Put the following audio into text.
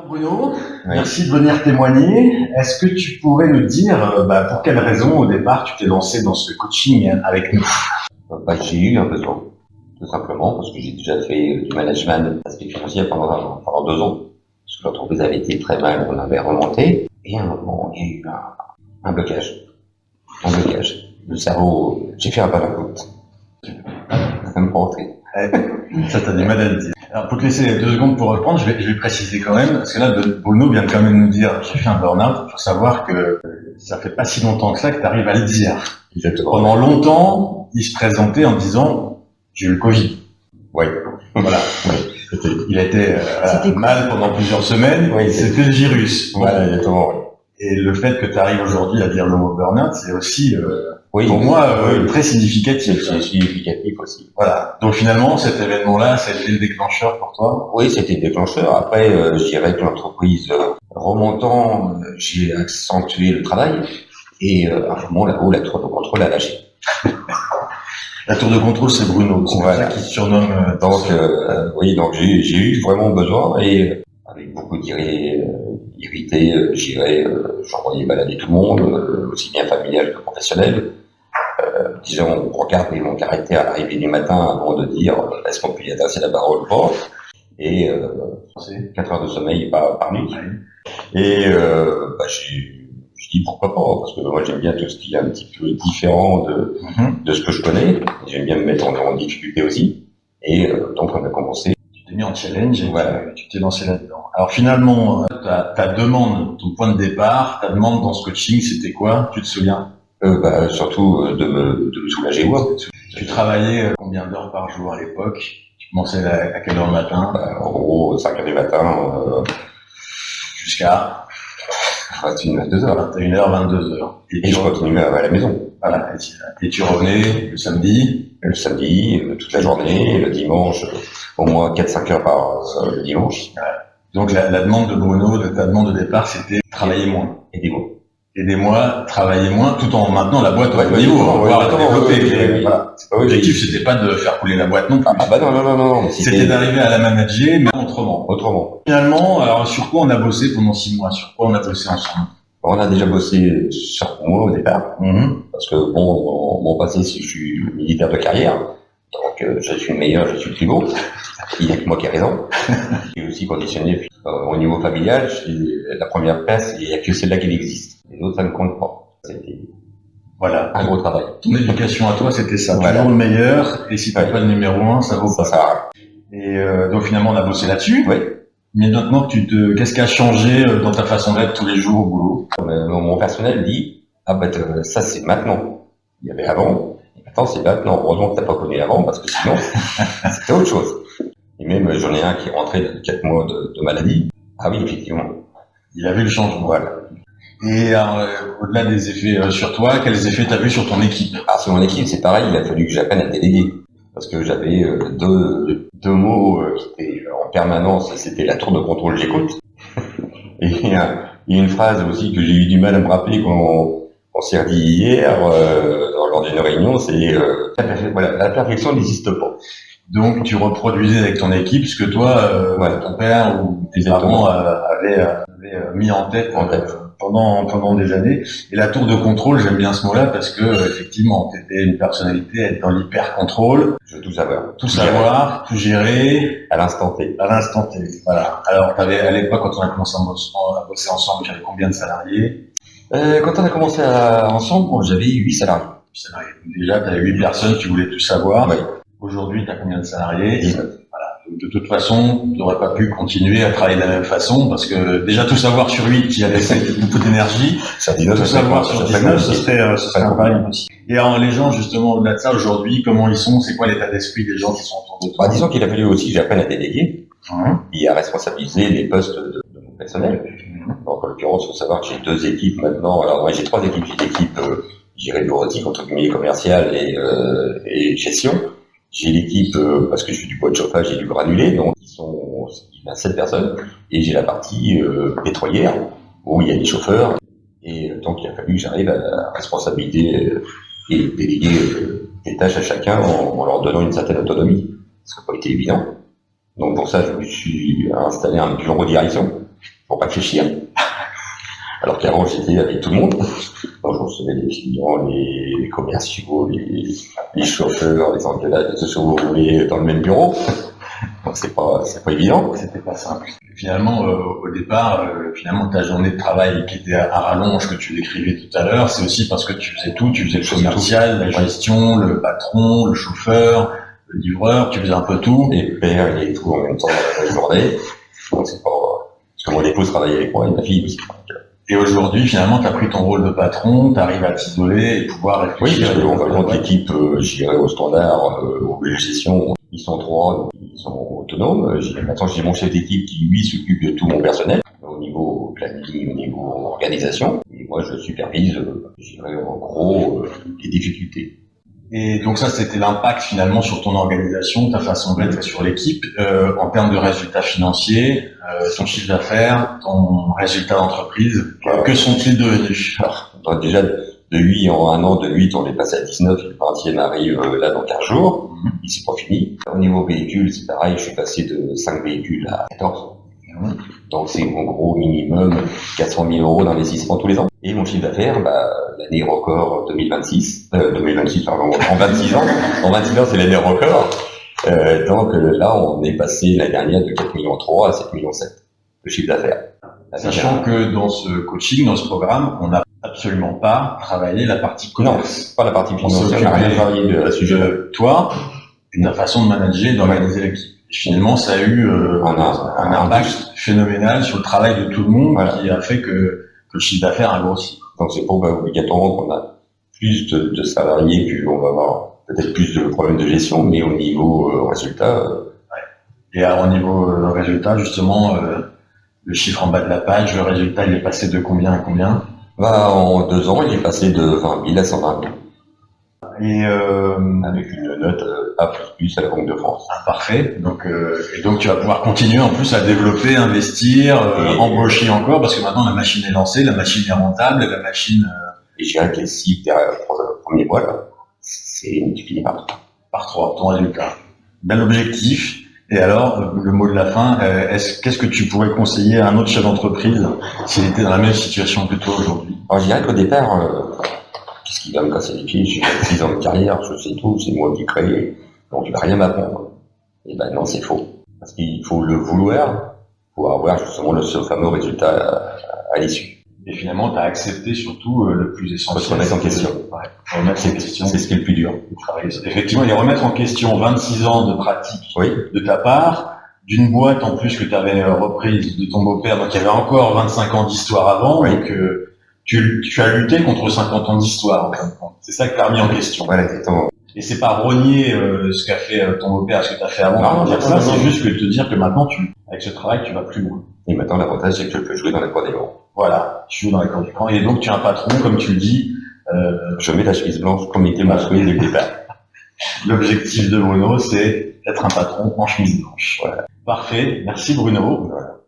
Bruno, Oui. merci de venir témoigner. Est-ce que tu pourrais nous dire pour quelle raison au départ tu t'es lancé dans ce coaching avec nous? J'ai eu un besoin, tout simplement, parce que j'ai déjà fait du management d'aspect financier pendant 2 ans, parce que l'entreprise avait été très mal, on avait remonté, et à un moment, il y a eu un blocage. Le cerveau, j'ai fait un pas d'un coup. Ça me prend rentrer. Ça t'as du mal à le dire. Alors pour te laisser 2 secondes pour reprendre, je vais préciser quand même, parce que là Bruno vient quand même nous dire j'ai fait un burn-out. Il faut savoir que ça fait pas si longtemps que ça que tu arrives à le dire. Exactement. Pendant longtemps, il se présentait en disant j'ai eu le Covid. Oui. Voilà. Oui. Il a été mal pendant plusieurs semaines. Oui, c'était le virus. Voilà, exactement. Oui. Et le fait que tu arrives aujourd'hui à dire le mot burn-out, c'est aussi Oui, pour moi très significatif. C'est significatif aussi. Voilà. Donc finalement, cet événement-là, ça a été le déclencheur pour toi? Oui, c'était le déclencheur. Après, je dirais que l'entreprise remontant, j'ai accentué le travail et à un moment là-haut, la tour de contrôle a lâché. La tour de contrôle, c'est Bruno. C'est voilà. ça qui se surnomme. Donc j'ai eu vraiment besoin et avec beaucoup d'irrité, j'envoyais balader tout le monde, aussi bien familial que professionnel. Disons, regarder mon caractère à l'arrivée du matin avant de dire est-ce qu'on peut y adresser la parole ou pas. Et 4 heures de sommeil par nuit. Et je dis pourquoi pas, parce que moi j'aime bien tout ce qui est un petit peu différent de ce que je connais. J'aime bien me mettre en difficulté aussi. Et donc on a commencé. Tu t'es mis en challenge et voilà. tu t'es lancé là-dedans. Alors finalement, ta demande, ton point de départ, ta demande dans ce coaching, c'était quoi? Tu te souviens? Surtout de me soulager. Ouais. Tu travaillais combien d'heures par jour à l'époque? Tu commençais à quelle heure le matin? En gros, 5 heures du matin. Jusqu'à 21h, 22h. Et je continuais à la maison. Voilà. Et tu revenais le samedi? Le samedi, toute la journée, le dimanche, au moins 4-5 heures par le dimanche. Ouais. Donc la demande de Bruno, ta demande de départ, c'était travailler moins. Aidez-moi, travailler moins, tout en maintenant la boîte au niveau. Voilà. L'objectif, c'était pas de faire couler la boîte non plus. Non. C'était d'arriver à la manager, mais autrement. Finalement, alors sur quoi on a bossé pendant 6 mois? Sur quoi on a bossé ensemble? On a déjà bossé sur moi au départ. Parce que bon, mon passé, je suis militaire de carrière. Donc je suis le meilleur, je suis le plus beau. Il n'y a que moi qui ai raison. J'ai aussi conditionné au niveau familial, la première place, il n'y a que celle-là qui existe. Les autres, ça ne compte pas. C'était un gros travail. Ton éducation à toi, c'était ça. Toujours le meilleur, et si t'as pas le numéro 1, ça vaut pas. Ça. Et donc finalement, on a bossé là-dessus. Oui. Mais maintenant, qu'est-ce qui a changé dans ta façon d'être tous les jours au boulot? Mon personnel dit, ça c'est maintenant. Il y avait avant, et maintenant c'est maintenant. Heureusement que t'as pas connu avant, parce que sinon, c'était autre chose. Et même, j'en ai un qui est rentré de 4 mois de maladie. Ah oui, effectivement. Il a vu le changement. Voilà. Et au-delà des effets sur toi, quels effets t'as vu sur ton équipe? Sur mon équipe, c'est pareil, il a fallu que j'apprenne à déléguer. Parce que j'avais deux mots qui étaient en permanence, c'était la tour de contrôle, j'écoute. Et il y a une phrase aussi que j'ai eu du mal à me rappeler quand on s'est redit hier, lors d'une réunion, c'est la perfection n'existe pas. Donc tu reproduisais avec ton équipe ce que toi, ton père ou tes parents avaient mis en tête pendant des années. Et la tour de contrôle, j'aime bien ce mot-là parce que effectivement, tu étais une personnalité à être dans l'hyper-contrôle. Je veux tout savoir. Tout gérer. À l'instant T. Voilà. Alors, à l'époque, quand on a commencé à bosser ensemble, j'avais combien de salariés? Quand on a commencé ensemble, j'avais 8 salariés. Déjà, tu avais 8 personnes, tu voulais tout savoir. Oui. Aujourd'hui, tu as combien de salariés? 19. Voilà. Donc, de toute façon, tu n'aurais pas pu continuer à travailler de la même façon parce que déjà tout savoir sur 8 qui avait beaucoup d'énergie, tout savoir sur 19, ce serait un pari impossible. Et alors, les gens, justement, au-delà de ça, aujourd'hui, comment ils sont? C'est quoi l'état d'esprit des gens qui sont autour de toi? Disons qu'il a fallu aussi que j'apprenne à déléguer et à responsabiliser les postes de mon personnel. Donc, en l'occurrence, il faut savoir que j'ai 2 équipes maintenant. Alors, moi, j'ai 3 équipes. J'ai l'équipe, bureautique, entre guillemets, commerciale et gestion. J'ai l'équipe, parce que je fais du bois de chauffage et du granulé, donc il y a 7 personnes. Et j'ai la partie pétrolière, où il y a des chauffeurs. Et donc, il a fallu que j'arrive à responsabiliser et déléguer des tâches à chacun en leur donnant une certaine autonomie. Ce qui n'a pas été évident. Donc pour ça, je me suis installé un bureau de direction pour réfléchir. Alors qu'avant, j'étais avec tout le monde. Donc, je recevais les clients, les commerciaux, les chauffeurs, les engueulades, tout ce que vous voulez dans le même bureau. Donc, c'est pas évident. C'était pas simple. Finalement, au départ, finalement, ta journée de travail qui était à rallonge, que tu décrivais tout à l'heure, c'est aussi parce que tu faisais tout. Tu faisais le commercial, la gestion, le patron, le chauffeur, le livreur, tu faisais un peu tout. Et père et tout en même temps dans la journée. Donc, c'est pas, parce que mon épouse travaillait avec moi et ma fille aussi. Et aujourd'hui, finalement, tu as pris ton rôle de patron, tu arrives à t'isoler et pouvoir réfléchir. Oui, parce que dans l'équipe, j'irai au standard, aux gestion, ils sont 3, donc ils sont autonomes. Maintenant, j'ai mon chef d'équipe qui, lui, s'occupe de tout mon personnel, au niveau planning, au niveau organisation. Et moi, je supervise, j'irai en gros, les difficultés. Et donc ça, c'était l'impact finalement sur ton organisation, ta façon d'être et sur l'équipe, en termes de résultats financiers, ton chiffre d'affaires, ton résultat d'entreprise. Que sont-ils devenus? Alors, déjà, de 8 en un an, de 8, on est passé à 19, le 20e arrive là dans 15 jours. C'est pas fini. Au niveau véhicule, c'est pareil, je suis passé de 5 véhicules à 14. Donc c'est en gros minimum 400 000 euros d'investissement tous les ans. Et mon chiffre d'affaires, l'année record 2026, pardon, en 26 ans. En 26 ans, c'est l'année record. Donc là, on est passé l'année dernière de 4,3 millions à 7,7 millions de chiffre d'affaires. Sachant que dans ce coaching, dans ce programme, on n'a absolument pas travaillé la partie commerce. Non, pas la partie financière, on n'a rien travaillé de la sujet. Toi, et ta façon de manager et d'organiser l'équipe. Finalement, ça a eu un impact phénoménal sur le travail de tout le monde, qui a fait que le chiffre d'affaires a grossi. Donc c'est pas obligatoirement qu'on a plus de salariés, puis on va avoir peut-être plus de problèmes de gestion, mais au niveau résultat. Et alors, au niveau résultat, justement, le chiffre en bas de la page, le résultat, il est passé de combien à combien? En 2 ans, il est passé de 20 000 à 120 000. Et avec une note A++ à la Banque de France. Parfait. Donc, et donc tu vas pouvoir continuer en plus à développer, investir, embaucher encore, parce que maintenant la machine est lancée, la machine est rentable, la machine. Et je dirais que les 6 premiers mois là, c'est multiplié par 3 ton résultat. Bel objectif. Et alors, le mot de la fin, qu'est-ce que tu pourrais conseiller à un autre chef d'entreprise s'il était dans la même situation que toi aujourd'hui? Alors je dirais qu'au départ, qu'est-ce qui va me casser les pieds? J'ai 6 ans de carrière, je sais tout, c'est moi qui crée, donc il va rien m'apprendre. Et non, c'est faux. Parce qu'il faut le vouloir pour avoir justement ce fameux résultat à l'issue. Et finalement, tu as accepté surtout le plus essentiel. Se remettre en question. Remettre en question. C'est ce qui est le plus dur. Effectivement, et remettre en question 26 ans de pratique de ta part, d'une boîte en plus que tu avais reprise de ton beau-père, donc il y avait encore 25 ans d'histoire avant, et que tu as lutté contre 50 ans d'histoire, en fin de compte. C'est ça que tu as remis en question. Voilà, exactement. Et c'est pas renier ce qu'a fait ton beau-père, ce que tu as fait avant. C'est juste que te dire que maintenant, avec ce travail, tu vas plus loin. Et maintenant, l'avantage, c'est que je peux jouer dans les cours des grands. Voilà, tu joues dans les cours des grands. Et donc, tu es un patron, comme tu le dis. Je mets la chemise blanche comme était ma chemise dès le départ. L'objectif de Bruno, c'est d'être un patron en chemise blanche. Voilà. Parfait. Merci Bruno. Voilà.